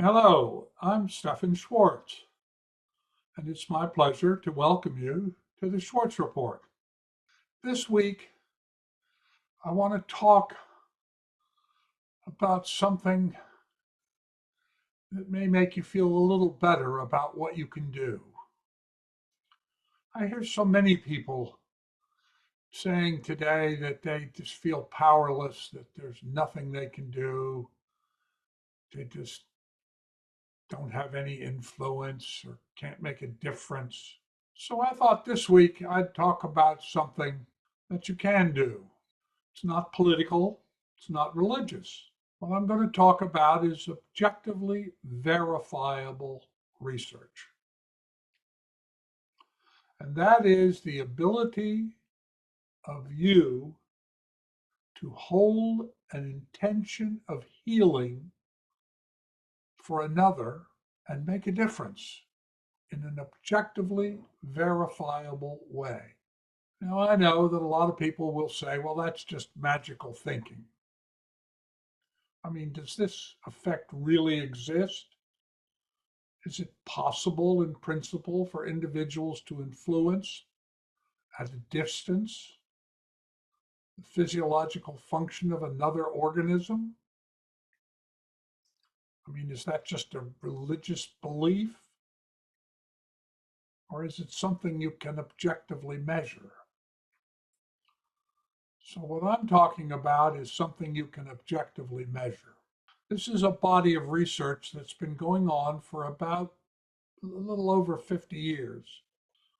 Hello, I'm Stephan Schwartz, and it's my pleasure to welcome you to the Schwartz Report. This week, I want to talk about something that may make you feel a little better about what you can do. I hear so many people saying today that they just feel powerless, that there's nothing they can do, they just don't have any influence or can't make a difference. So I thought this week I'd talk about something that you can do. It's not political, it's not religious. What I'm going to talk about is objectively verifiable research. And that is the ability of you to hold an intention of healing for another and make a difference in an objectively verifiable way. Now, I know that a lot of people will say, well, that's just magical thinking. I mean, does this effect really exist? Is it possible in principle for individuals to influence at a distance the physiological function of another organism? I mean, is that just a religious belief? Or is it something you can objectively measure? So, what I'm talking about is something you can objectively measure. This is a body of research that's been going on for about a little over 50 years.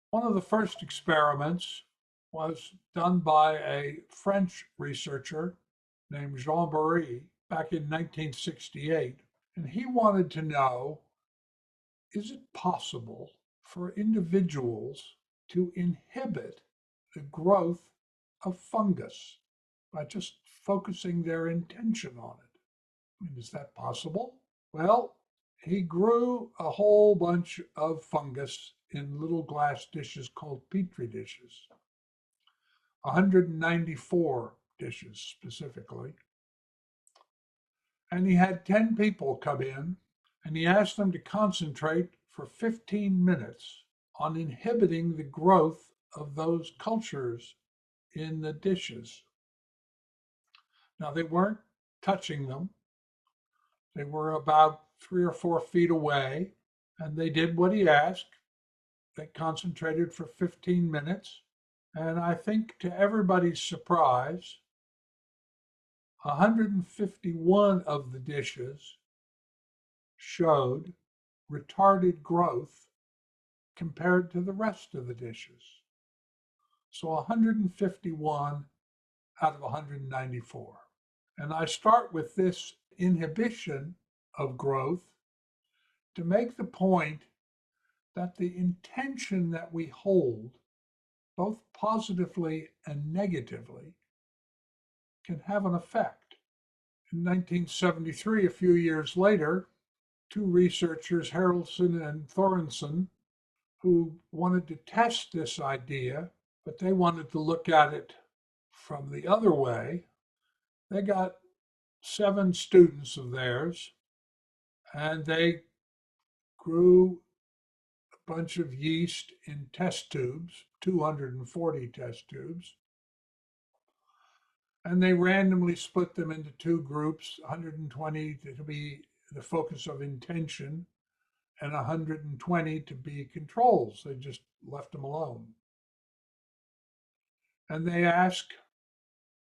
One of the first experiments was done by a French researcher named Jean Barry back in 1968. And he wanted to know, is it possible for individuals to inhibit the growth of fungus by just focusing their intention on it? I mean, is that possible? Well, he grew a whole bunch of fungus in little glass dishes called petri dishes, 194 dishes specifically. And he had 10 people come in and he asked them to concentrate for 15 minutes on inhibiting the growth of those cultures in the dishes. Now, they weren't touching them, they were about 3 or 4 feet away, and they did what he asked. They concentrated for 15 minutes. And I think to everybody's surprise, 151 of the dishes showed retarded growth compared to the rest of the dishes. So 151 out of 194. And I start with this inhibition of growth to make the point that the intention that we hold, both positively and negatively, can have an effect. In 1973, a few years later, two researchers, Harrelson and Thorenson, who wanted to test this idea, but they wanted to look at it from the other way. They got 7 students of theirs, and they grew a bunch of yeast in test tubes, 240 test tubes, and they randomly split them into 2 groups, 120 to be the focus of intention and 120 to be controls. They just left them alone. And they asked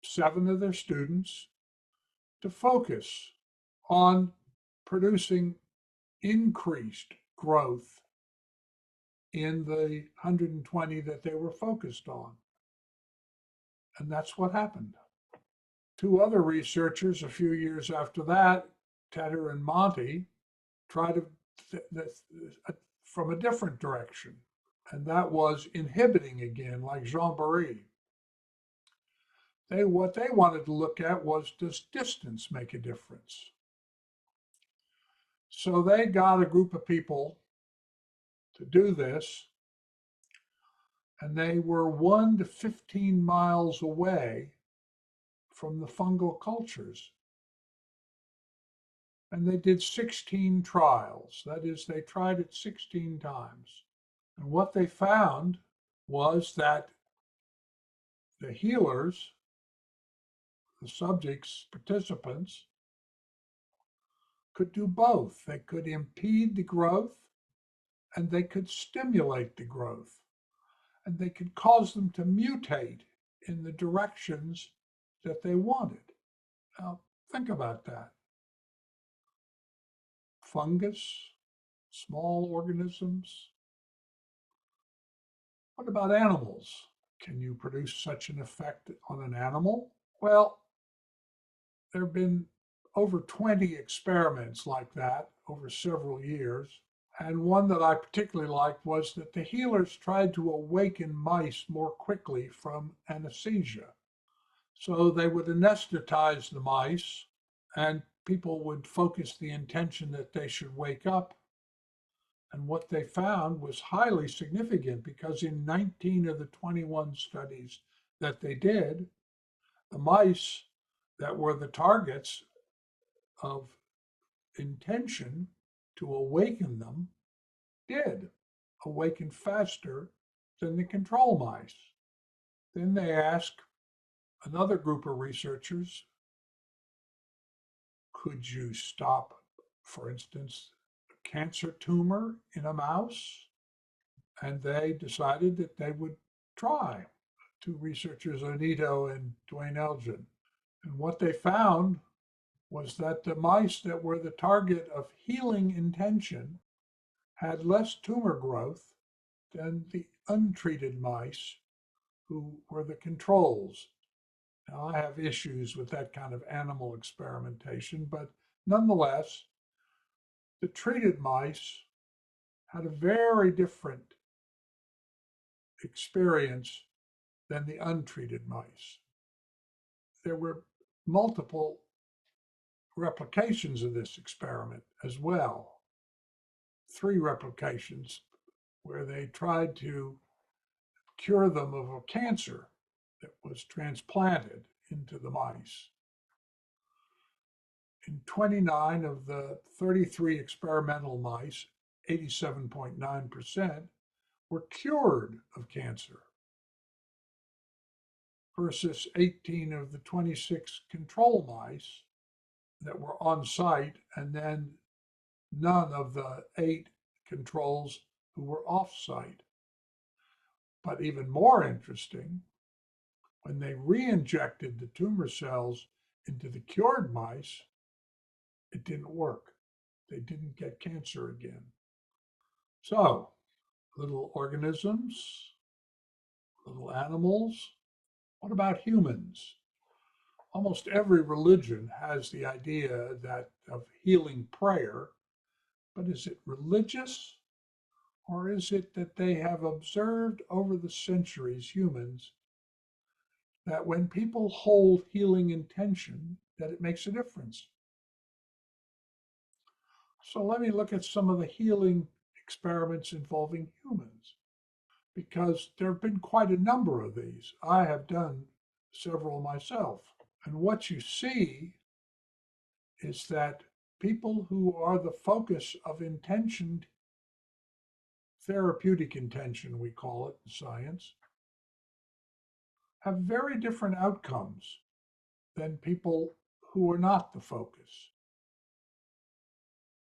7 of their students to focus on producing increased growth in the 120 that they were focused on. And that's what happened. 2 other researchers a few years after that, Tedder and Monty, tried to from a different direction, and that was inhibiting again, like Jean Barry. What they wanted to look at was, does distance make a difference? So they got a group of people to do this, and they were 1 to 15 miles away from the fungal cultures. And they did 16 trials. That is, they tried it 16 times. And what they found was that the healers, the subjects, participants, could do both. They could impede the growth and they could stimulate the growth, and they could cause them to mutate in the directions that they wanted. Now, think about that. Fungus, small organisms. What about animals? Can you produce such an effect on an animal? Well, there have been over 20 experiments like that over several years. And one that I particularly liked was that the healers tried to awaken mice more quickly from anesthesia. So they would anesthetize the mice, and people would focus the intention that they should wake up. And what they found was highly significant, because in 19 of the 21 studies that they did, the mice that were the targets of intention to awaken them did awaken faster than the control mice. Then they asked another group of researchers, could you stop, for instance, a cancer tumor in a mouse? And they decided that they would try. Two researchers, Anito and Dwayne Elgin. And what they found was that the mice that were the target of healing intention had less tumor growth than the untreated mice who were the controls. Now, I have issues with that kind of animal experimentation, but nonetheless, the treated mice had a very different experience than the untreated mice. There were multiple replications of this experiment as well. 3 replications where they tried to cure them of a cancer that was transplanted into the mice. In 29 of the 33 experimental mice, 87.9%, were cured of cancer, versus 18 of the 26 control mice that were on site, and then none of the 8 controls who were off site. But even more interesting, when they re-injected the tumor cells into the cured mice, it didn't work. They didn't get cancer again. So, little organisms, little animals. What about humans? Almost every religion has the idea that of healing prayer, but is it religious, or is it that they have observed over the centuries, humans, that when people hold healing intention, that it makes a difference? So let me look at some of the healing experiments involving humans, because there have been quite a number of these. I have done several myself. And what you see is that people who are the focus of intention, therapeutic intention, we call it in science, have very different outcomes than people who are not the focus.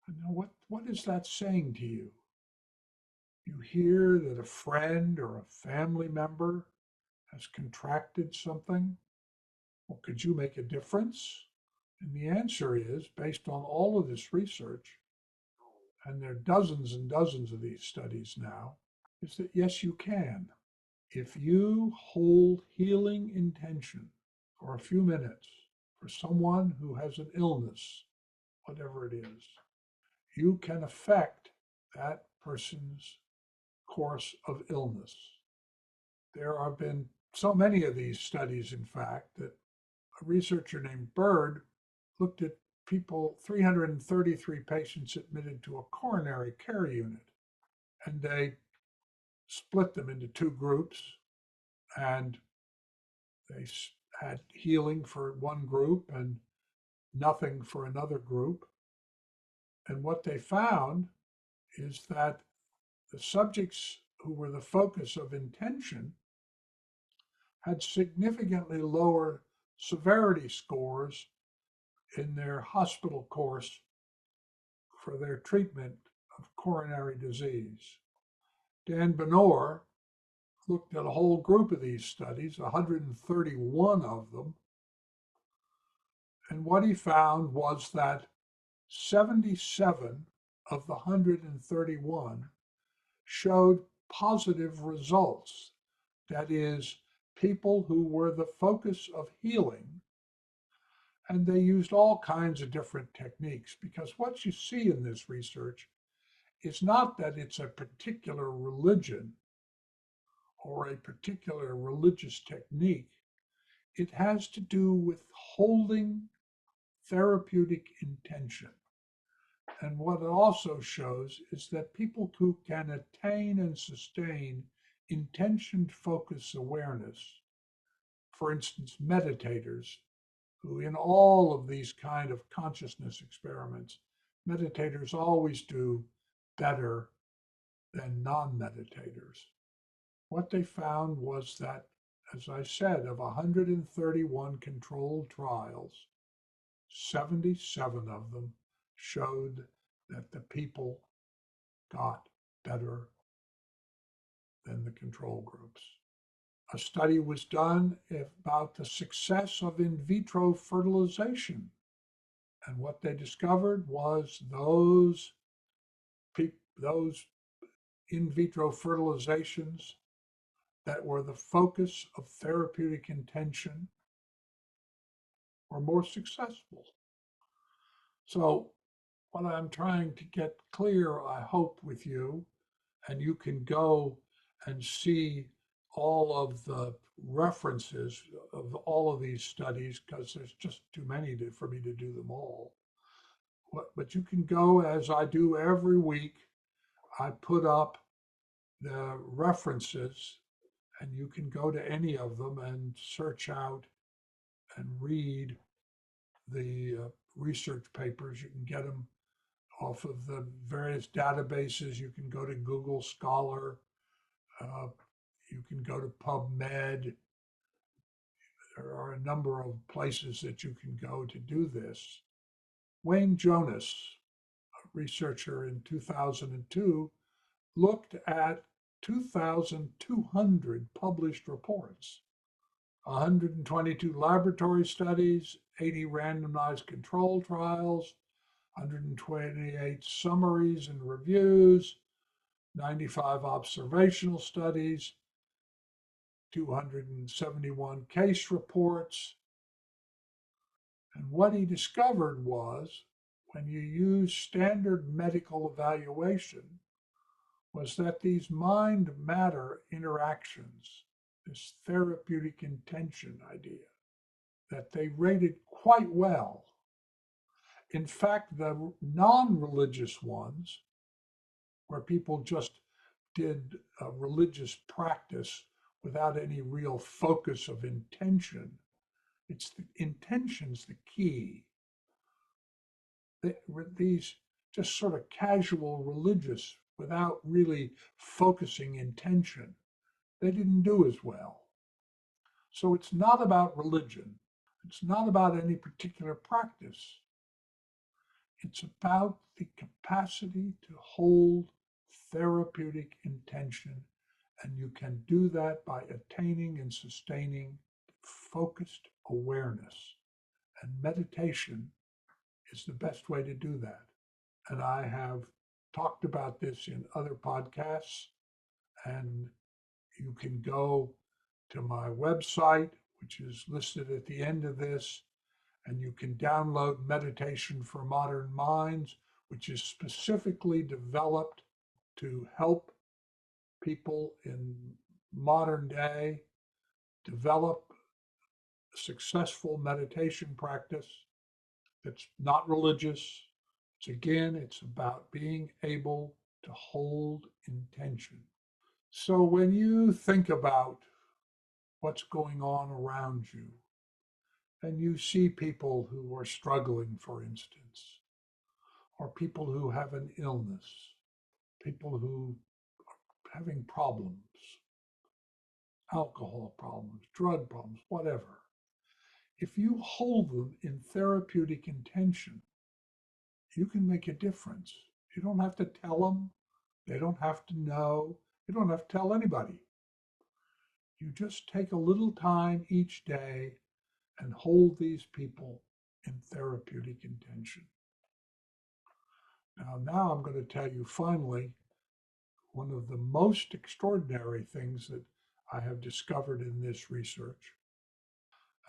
And now what is that saying to you? You hear that a friend or a family member has contracted something. Well, could you make a difference? And the answer is, based on all of this research, and there are dozens and dozens of these studies now, is that yes, you can. If you hold healing intention for a few minutes for someone who has an illness, whatever it is, you can affect that person's course of illness. There have been so many of these studies, in fact, that a researcher named Bird looked at people, 333 patients admitted to a coronary care unit, and they split them into 2 groups, and they had healing for one group and nothing for another group. And what they found is that the subjects who were the focus of intention had significantly lower severity scores in their hospital course for their treatment of coronary disease. Dan Benor looked at a whole group of these studies, 131 of them, and what he found was that 77 of the 131 showed positive results. That is, people who were the focus of healing, and they used all kinds of different techniques, because what you see in this research is not that it's a particular religion or a particular religious technique. It has to do with holding therapeutic intention. And what it also shows is that people who can attain and sustain intentioned focus awareness, for instance, meditators, who in all of these kind of consciousness experiments, meditators always do better than non-meditators. What they found was that, as I said, of 131 controlled trials, 77 of them showed that the people got better than the control groups. A study was done about the success of in vitro fertilization. And what they discovered was those in vitro fertilizations that were the focus of therapeutic intention were more successful. So what I'm trying to get clear, I hope, with you, and you can go and see all of the references of all of these studies, because there's just too many for me to do them all. But you can go, as I do every week, I put up the references, and you can go to any of them and search out and read the research papers. You can get them off of the various databases. You can go to Google Scholar. You can go to PubMed. There are a number of places that you can go to do this. Wayne Jonas, a researcher in 2002, looked at 2,200 published reports, 122 laboratory studies, 80 randomized control trials, 128 summaries and reviews, 95 observational studies, 271 case reports. And what he discovered was, when you use standard medical evaluation, was that these mind-matter interactions, this therapeutic intention idea, that they rated quite well. In fact, the non-religious ones, where people just did a religious practice without any real focus of intention, it's the intention's the key. These just sort of casual religious without really focusing intention, they didn't do as well. So it's not about religion. It's not about any particular practice. It's about the capacity to hold therapeutic intention, and you can do that by attaining and sustaining focused awareness. And meditation is the best way to do that. And I have talked about this in other podcasts, and you can go to my website, which is listed at the end of this, and you can download Meditation for Modern Minds, which is specifically developed to help people in modern day develop a successful meditation practice that's not religious. It's about being able to hold intention. So when you think about what's going on around you, and you see people who are struggling, for instance, or people who have an illness, people who are having problems, alcohol problems, drug problems, whatever. If you hold them in therapeutic intention, you can make a difference. You don't have to tell them. They don't have to know. You don't have to tell anybody. You just take a little time each day and hold these people in therapeutic intention. Now I'm going to tell you finally one of the most extraordinary things that I have discovered in this research.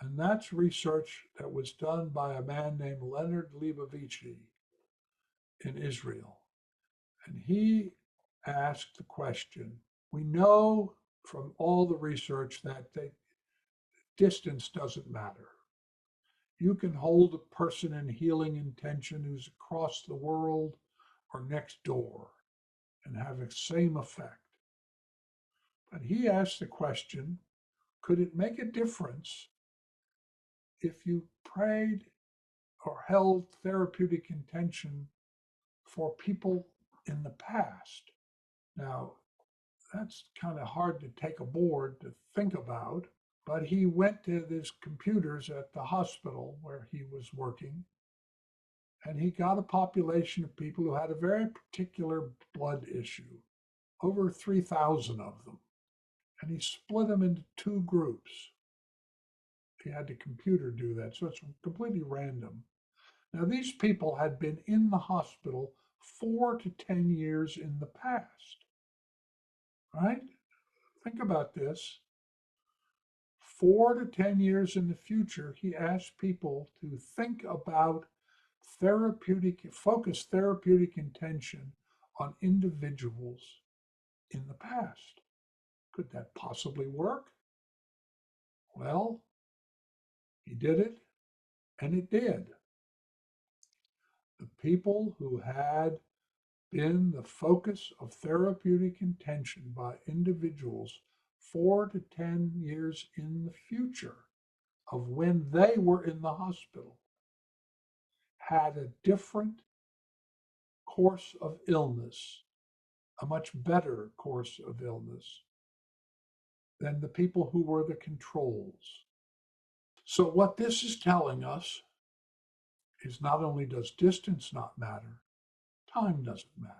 And that's research that was done by a man named Leonard Libovici in Israel. And he asked the question, we know from all the research that the distance doesn't matter. You can hold a person in healing intention who's across the world or next door and have the same effect. But he asked the question, could it make a difference if you prayed or held therapeutic intention for people in the past? Now, that's kind of hard to take aboard to think about, but he went to his computers at the hospital where he was working, and he got a population of people who had a very particular blood issue, over 3,000 of them. And he split them into two groups. He had the computer do that, so it's completely random. Now, these people had been in the hospital 4 to 10 years in the past, right? Think about this. 4 to 10 years in the future, he asked people to think about focus therapeutic intention on individuals in the past. Could that possibly work? Well, he did it, and it did. The people who had been the focus of therapeutic intention by individuals 4 to 10 years in the future of when they were in the hospital had a different course of illness, a much better course of illness than the people who were the controls. So what this is telling us is not only does distance not matter, time doesn't matter.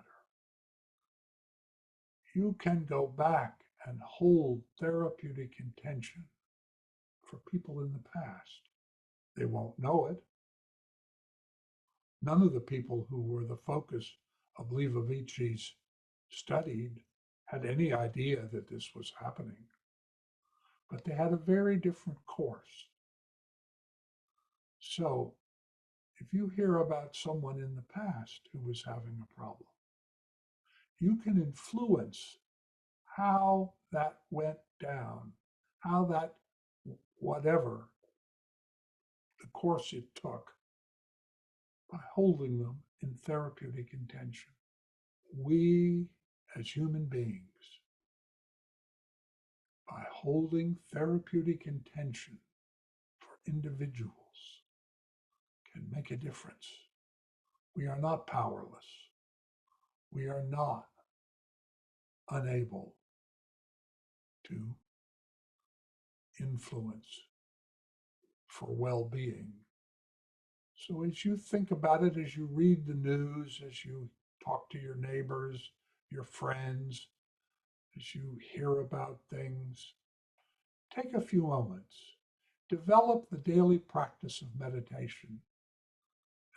You can go back and hold therapeutic intention for people in the past. They won't know it. None of the people who were the focus of Leibovici's studied had any idea that this was happening, but they had a very different course. So if you hear about someone in the past who was having a problem, you can influence how that went down, how that, whatever the course it took, by holding them in therapeutic intention. We, as human beings, by holding therapeutic intention for individuals, can make a difference. We are not powerless. We are not unable to influence for well-being. So as you think about it, as you read the news, as you talk to your neighbors, your friends, as you hear about things, take a few moments. Develop the daily practice of meditation.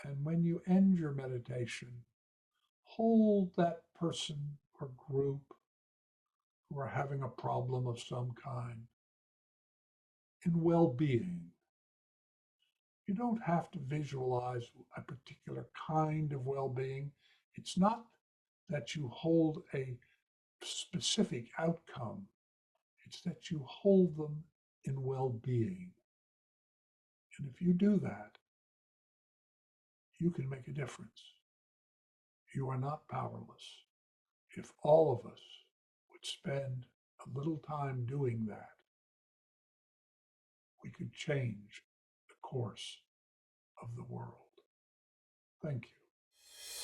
And when you end your meditation, hold that person or group who are having a problem of some kind in well-being. You don't have to visualize a particular kind of well-being. It's not that you hold a specific outcome. It's that you hold them in well-being. And if you do that, you can make a difference. You are not powerless. If all of us would spend a little time doing that, we could change the course of the world. Thank you.